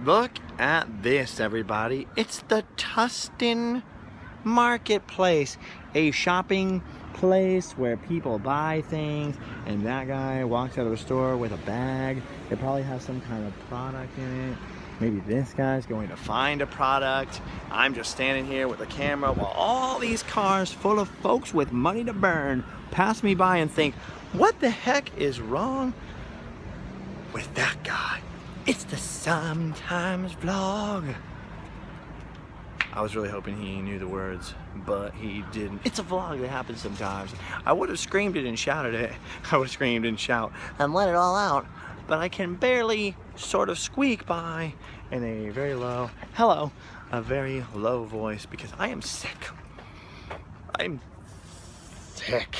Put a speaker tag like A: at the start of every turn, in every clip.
A: Look at this, everybody. It's the Tustin Marketplace, a shopping place where people buy things, and that guy walks out of the store with a bag. It probably has some kind of product in it. Maybe this guy's going to find a product. I'm just standing here with a camera while all these cars full of folks with money to burn pass me by and think, what the heck is wrong with that guy? It's the Sometimes Vlog. I was really hoping he knew the words, but he didn't. It's a vlog that happens sometimes. I would have screamed it and shouted it. I would have screamed and shout and let it all out, but I can barely sort of squeak by in a very low, hello, a very low voice because I am sick. I'm sick.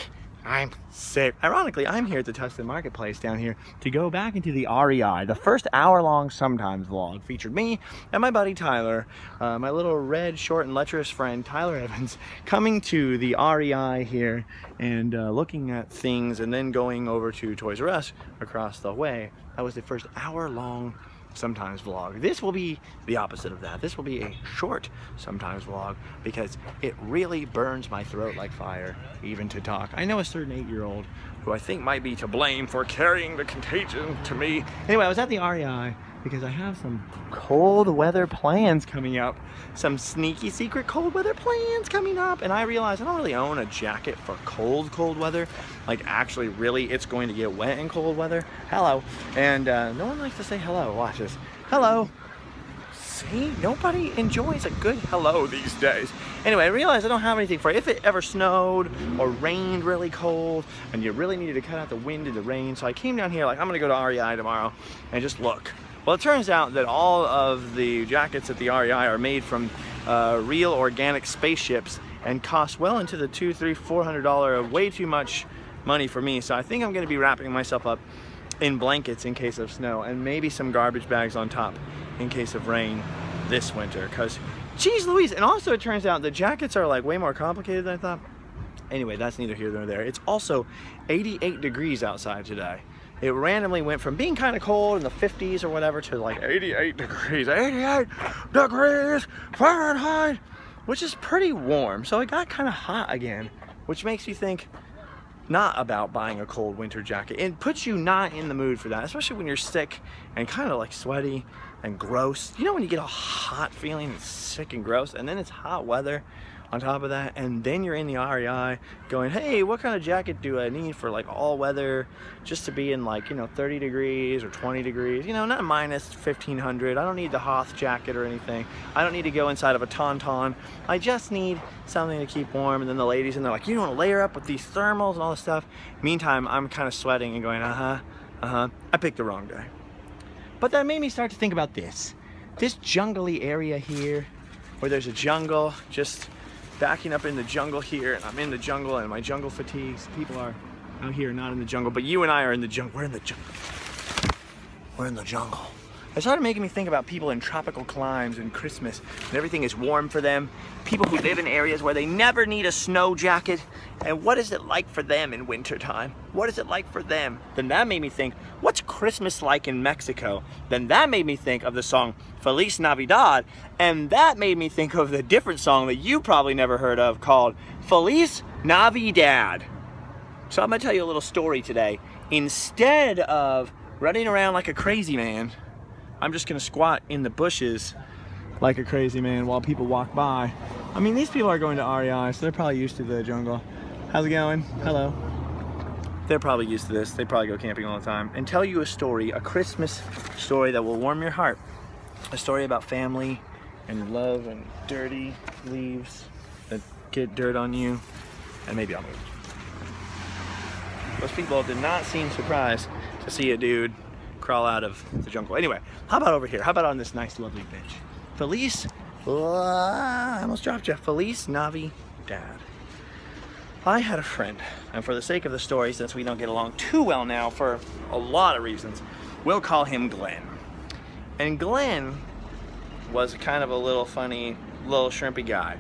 A: Ironically, I'm here at the Tustin Marketplace down here to go back into the REI. The first hour-long Sometimes vlog featured me and my buddy Tyler, my little red, short, and lecherous friend Tyler Evans, coming to the REI here and looking at things and then going over to Toys R Us across the way. That was the first hour-long Sometimes vlog. This will be the opposite of that. This will be a short Sometimes vlog because it really burns my throat like fire even to talk. I know a certain 8-year-old who I think might be to blame for carrying the contagion to me. Anyway, I was at the REI because I have some cold weather plans coming up. Some sneaky secret cold weather plans coming up, and I realized I don't really own a jacket for cold weather. Like actually really it's going to get wet in cold weather. Hello. And no one likes to say hello. Watch this. Hello. See, nobody enjoys a good hello these days. Anyway, I realized I don't have anything for it. If it ever snowed or rained really cold and you really needed to cut out the wind and the rain, so I came down here like I'm gonna go to REI tomorrow and just look. Well, it turns out that all of the jackets at the REI are made from real organic spaceships and cost well into the $200, $300, $400, way too much money for me. So I think I'm gonna be wrapping myself up in blankets in case of snow and maybe some garbage bags on top in case of rain this winter, because geez Louise. And also it turns out the jackets are like way more complicated than I thought. Anyway, that's neither here nor there. It's also 88 degrees outside today. It randomly went from being kind of cold in the 50s or whatever to like 88 degrees Fahrenheit, which is pretty warm. So it got kind of hot again, which makes you think not about buying a cold winter jacket. It puts you not in the mood for that, especially when you're sick and kind of like sweaty and gross. You know when you get a hot feeling, it's sick and gross, and then it's hot weather on top of that, and then you're in the REI going, hey, what kind of jacket do I need for like all weather, just to be in like, you know, 30 degrees or 20 degrees, you know, not minus 1500. I don't need the Hoth jacket or anything. I don't need to go inside of a tauntaun. I just need something to keep warm. And then the ladies, and they're like, you don't want to layer up with these thermals and all this stuff. Meantime, I'm kind of sweating and going, I picked the wrong day. But that made me start to think about this jungly area here, where there's a jungle, just backing up in the jungle here, and I'm in the jungle and my jungle fatigues. People are out here not in the jungle, but you and I are in the jungle. We're in the jungle. We're in the jungle. It started making me think about people in tropical climes and Christmas, and everything is warm for them. People who live in areas where they never need a snow jacket, and what is it like for them in wintertime? What is it like for them? Then that made me think, what's Christmas like in Mexico? Then that made me think of the song Feliz Navi-DAD, and that made me think of the different song that you probably never heard of called Feliz Navi-DAD. So I'm gonna tell you a little story today. Instead of running around like a crazy man, I'm just gonna squat in the bushes like a crazy man while people walk by. I mean, these people are going to REI, so they're probably used to the jungle. How's it going? Hello. They're probably used to this. They probably go camping all the time. And tell you a story, a Christmas story that will warm your heart. A story about family and love and dirty leaves that get dirt on you. And maybe I'll move. Those people did not seem surprised to see a dude crawl out of the jungle. Anyway, how about over here? How about on this nice, lovely bench? Feliz, I almost dropped you. Feliz Navi-DAD. I had a friend, and for the sake of the story, since we don't get along too well now for a lot of reasons, we'll call him Glenn. And Glenn was kind of a little funny, little shrimpy guy.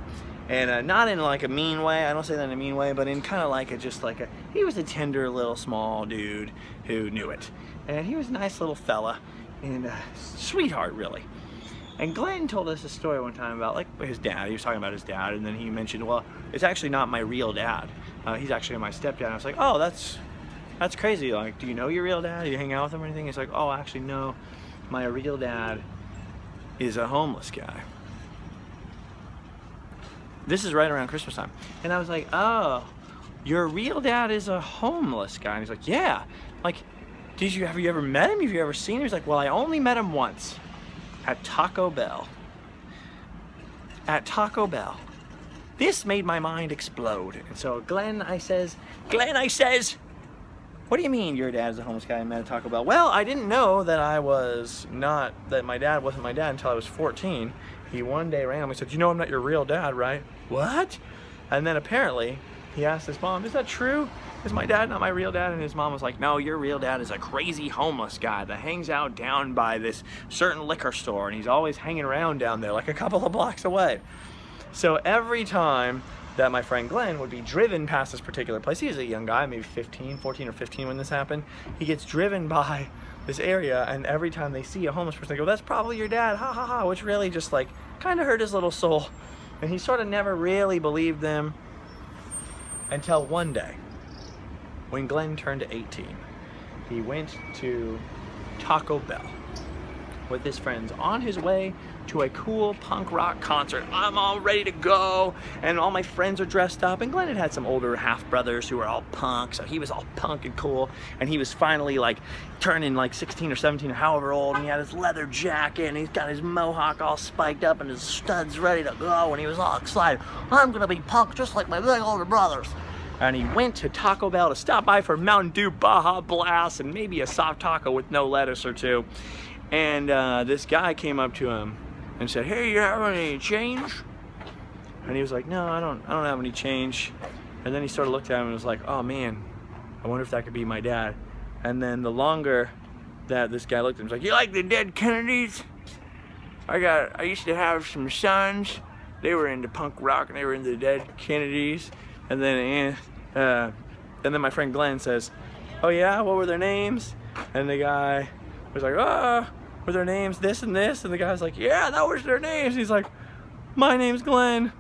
A: And not in like a mean way, I don't say that in a mean way, but in kind of like he was a tender little small dude who knew it. And he was a nice little fella and a sweetheart really. And Glenn told us a story one time about like his dad. He was talking about his dad, and then he mentioned, well, it's actually not my real dad. He's actually my stepdad. And I was like, oh, that's crazy. Like, do you know your real dad? Do you hang out with him or anything? He's like, oh, actually, no. My real dad is a homeless guy. This is right around Christmas time. And I was like, oh, your real dad is a homeless guy? And he's like, yeah. Like, have you ever met him? Have you ever seen him? He's like, well, I only met him once at Taco Bell. At Taco Bell. This made my mind explode. And so Glenn, I says, what do you mean your dad's a homeless guy I met at Taco Bell? Well, I didn't know that that my dad wasn't my dad until I was 14. He one day randomly said, you know I'm not your real dad, right? What? And then apparently he asked his mom, is that true? Is my dad not my real dad? And his mom was like, no, your real dad is a crazy homeless guy that hangs out down by this certain liquor store, and he's always hanging around down there like a couple of blocks away. So every time that my friend Glenn would be driven past this particular place, he was a young guy, maybe 14 or 15 when this happened, he gets driven by this area, and every time they see a homeless person, they go, that's probably your dad, ha ha ha, which really just like kind of hurt his little soul. And he sort of never really believed them until one day, when Glenn turned 18, he went to Taco Bell with his friends on his way to a cool punk rock concert. I'm all ready to go, and all my friends are dressed up, and Glenn had some older half-brothers who were all punk, so he was all punk and cool, and he was finally like turning like 16 or 17 or however old, and he had his leather jacket, and he's got his mohawk all spiked up and his studs ready to go, and he was all excited. I'm gonna be punk just like my big older brothers. And he went to Taco Bell to stop by for Mountain Dew Baja Blast and maybe a soft taco with no lettuce or two. And this guy came up to him and said, hey, you have any change? And he was like, no, I don't have any change. And then he sort of looked at him and was like, oh man, I wonder if that could be my dad. And then the longer that this guy looked at him, he was like, you like the dead Kennedys? I used to have some sons. They were into punk rock and they were into the dead Kennedys. And then my friend Glenn says, oh yeah, what were their names? And the guy was like, were their names this and this? And the guy's like, yeah, that was their names. He's like, my name's Glenn.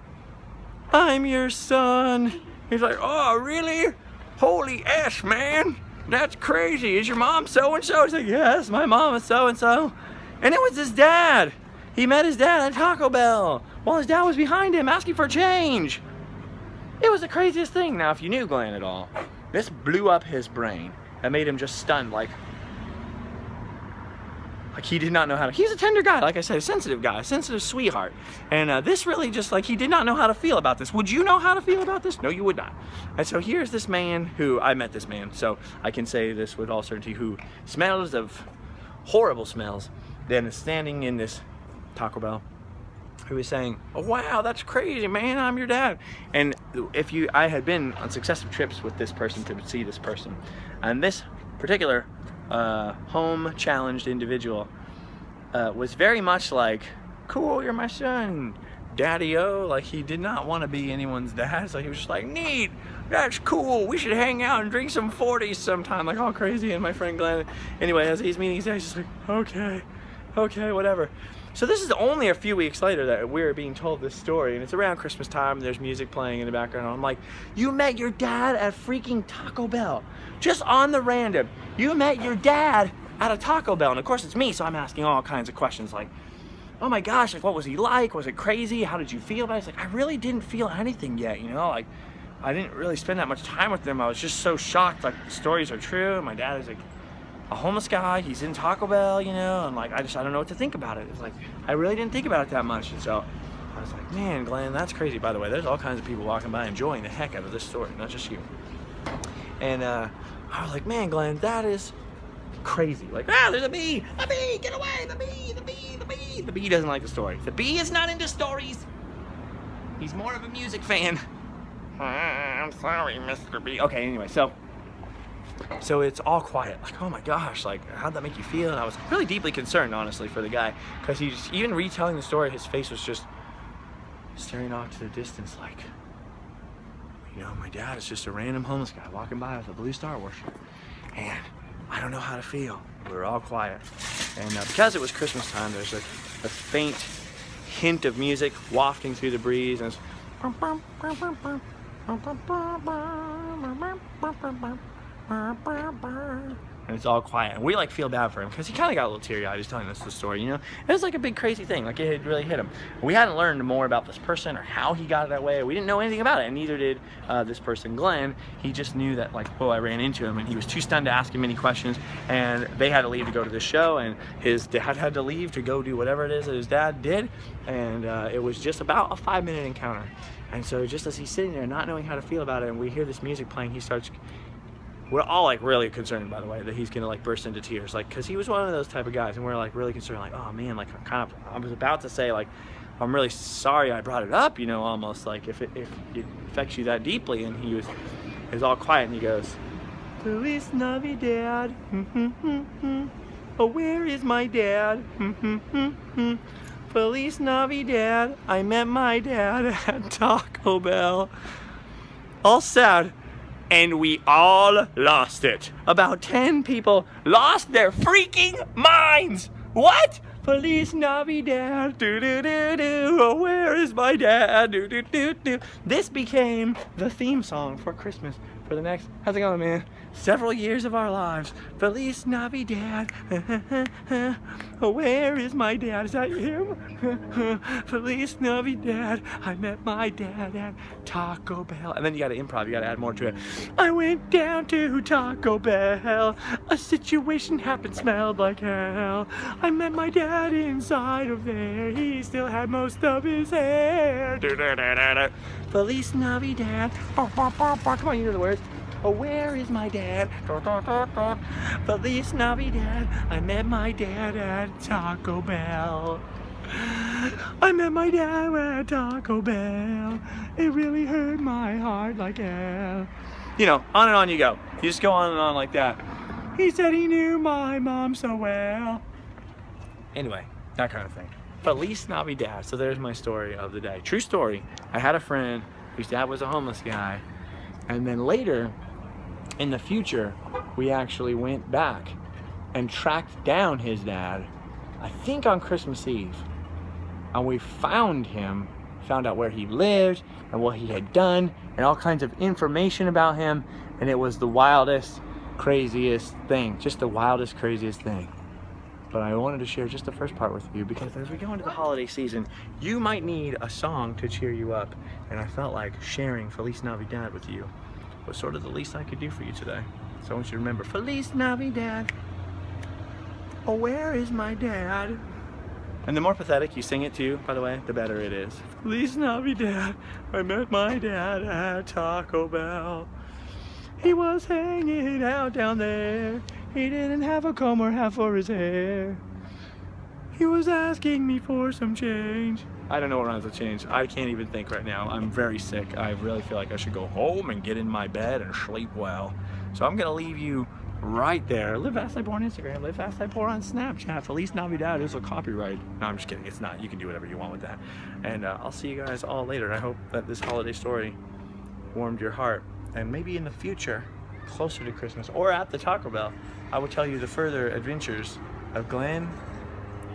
A: I'm your son. He's like, oh, really? Holy S, man. That's crazy. Is your mom so-and-so? He's like, yes, my mom is so-and-so. And it was his dad. He met his dad at Taco Bell while his dad was behind him asking for change. It was the craziest thing. Now, if you knew Glenn at all, this blew up his brain and made him just stunned, like he did not know how to, he's a tender guy, like I said, a sensitive guy, a sensitive sweetheart. And this really just like, he did not know how to feel about this. Would you know how to feel about this? No, you would not. And so here's this man who, I met this man, so I can say this with all certainty, who smells of horrible smells, then is standing in this Taco Bell, who was saying, oh wow, that's crazy, man, I'm your dad. And I had been on successive trips with this person to see this person, and this particular home challenged individual was very much like, cool, you're my son, daddy-o. Like, he did not want to be anyone's dad, so he was just like, neat, that's cool, we should hang out and drink some 40s sometime, like all crazy. And my friend Glenn, anyway, as he's meeting his dad, he's just like, okay, whatever. So this is only a few weeks later that we're being told this story, and it's around Christmas time, and there's music playing in the background. I'm like, you met your dad at freaking Taco Bell. Just on the random. You met your dad at a Taco Bell. And of course it's me, so I'm asking all kinds of questions like, oh my gosh, like what was he like? Was it crazy? How did you feel about it? It's like, I really didn't feel anything yet, you know? Like, I didn't really spend that much time with them. I was just so shocked, like the stories are true. My dad is like a homeless guy, he's in Taco Bell, you know, and like I don't know what to think about it. It's like, I really didn't think about it that much. And so I was like, man, Glenn, that's crazy. By the way, there's all kinds of people walking by enjoying the heck out of this story, not just you. And I was like, man, Glenn, that is crazy. Like, there's a bee, get away, the bee. The bee doesn't like the story. The bee is not into stories. He's more of a music fan. I'm sorry, Mr. B. Okay, anyway, so it's all quiet. Like, oh my gosh, like, how'd that make you feel? And I was really deeply concerned, honestly, for the guy, because he's even retelling the story, his face was just staring off to the distance, like, you know, my dad is just a random homeless guy walking by with a blue Star Wars shirt. And I don't know how to feel. We were all quiet. And because it was Christmas time, there's a faint hint of music wafting through the breeze, and it's and it's all quiet, and we like feel bad for him because he kind of got a little teary-eyed. He's telling us the story, you know. It was like a big crazy thing, like it had really hit him. We hadn't learned more about this person or how he got it that way. We didn't know anything about it, and neither did this person, Glenn. He just knew that, like, whoa, I ran into him, and he was too stunned to ask him any questions, and they had to leave to go to the show, and his dad had to leave to go do whatever it is that his dad did, and it was just about a 5-minute encounter. And so just as he's sitting there not knowing how to feel about it, and we hear this music playing, he starts, we're all like really concerned, by the way, that he's gonna like burst into tears, like, because he was one of those type of guys, and we're like really concerned, like, oh man, like I was about to say, like, I'm really sorry I brought it up, you know, almost like if it affects you that deeply. And he was all quiet, and he goes, Feliz Navi-DAD, oh, where is my dad? Feliz Navi-DAD, I met my dad at Taco Bell. All sad. And we all lost it. About 10 people lost their freaking minds. What? Feliz Navi-DAD, do-do-do-do, oh, where is my dad, do-do-do-do. This became the theme song for Christmas for the next, how's it going, man? Several years of our lives. Feliz Navi-DAD, oh, where is my dad? Is that him? Feliz Navi-DAD, I met my dad at Taco Bell. And then you gotta improv, you gotta add more to it. I went down to Taco Bell, a situation happened, smelled like hell. I met my dad inside of there, he still had most of his hair. Feliz Navi-DAD, come on, you know the words. Oh, where is my dad? Feliz Navi-DAD, I met my dad at Taco Bell. I met my dad at Taco Bell. It really hurt my heart like hell. You know, on and on you go. You just go on and on like that. He said he knew my mom so well. Anyway, that kind of thing. Feliz Navi-DAD. So there's my story of the day. True story. I had a friend whose dad was a homeless guy. And then later, in the future, we actually went back and tracked down his dad, I think on Christmas Eve. And we found him, found out where he lived and what he had done and all kinds of information about him. And it was the wildest, craziest thing. Just the wildest, craziest thing. But I wanted to share just the first part with you because as we go into the holiday season, you might need a song to cheer you up. And I felt like sharing Feliz Navi-DAD with you was sort of the least I could do for you today. So I want you to remember, Feliz Navi-DAD, oh, where is my dad? And the more pathetic you sing it to, by the way, the better it is. Feliz Navi-DAD, I met my dad at Taco Bell. He was hanging out down there. He didn't have a comb or half for his hair. He was asking me for some change. I don't know what rhymes with change. I can't even think right now. I'm very sick. I really feel like I should go home and get in my bed and sleep well. So I'm gonna leave you right there. Live Fast I Pour on Instagram. Live Fast I Pour on Snapchat. Feliz Navidad is a copyright. No, I'm just kidding. It's not. You can do whatever you want with that. And I'll see you guys all later. I hope that this holiday story warmed your heart. And maybe in the future, closer to Christmas or at the Taco Bell, I will tell you the further adventures of Glenn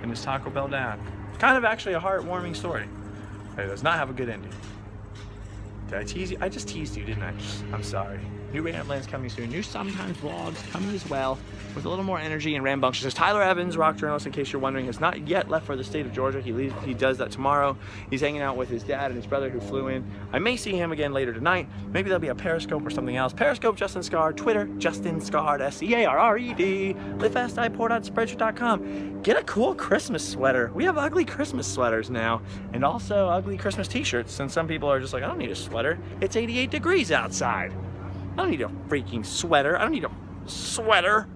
A: and his Taco Bell dad. Kind of actually a heartwarming story. It does not have a good ending. Did I tease you? I just teased you, didn't I? I'm sorry. New Ramblings coming soon. New Sometimes vlogs coming as well with a little more energy and rambunctiousness. Tyler Evans, rock journalist, in case you're wondering, has not yet left for the state of Georgia. He does that tomorrow. He's hanging out with his dad and his brother who flew in. I may see him again later tonight. Maybe there'll be a Periscope or something else. Periscope, Justin Scard. Twitter, Justin Scard, S-C-A-R-R-E-D. LiveFastIPour.spreadshirt.com. Get a cool Christmas sweater. We have ugly Christmas sweaters now. And also ugly Christmas t-shirts. And some people are just like, I don't need a sweater. It's 88 degrees outside. I don't need a freaking sweater. I don't need a sweater.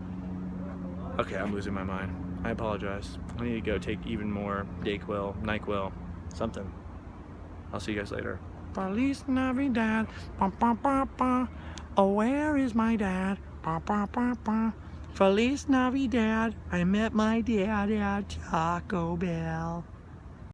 A: Okay, I'm losing my mind. I apologize. I need to go take even more Dayquil, NyQuil, something. I'll see you guys later. Feliz Navidad. Ba, ba, ba, ba. Oh, where is my dad? Ba, ba, ba, ba. Feliz Navidad. I met my dad at Taco Bell.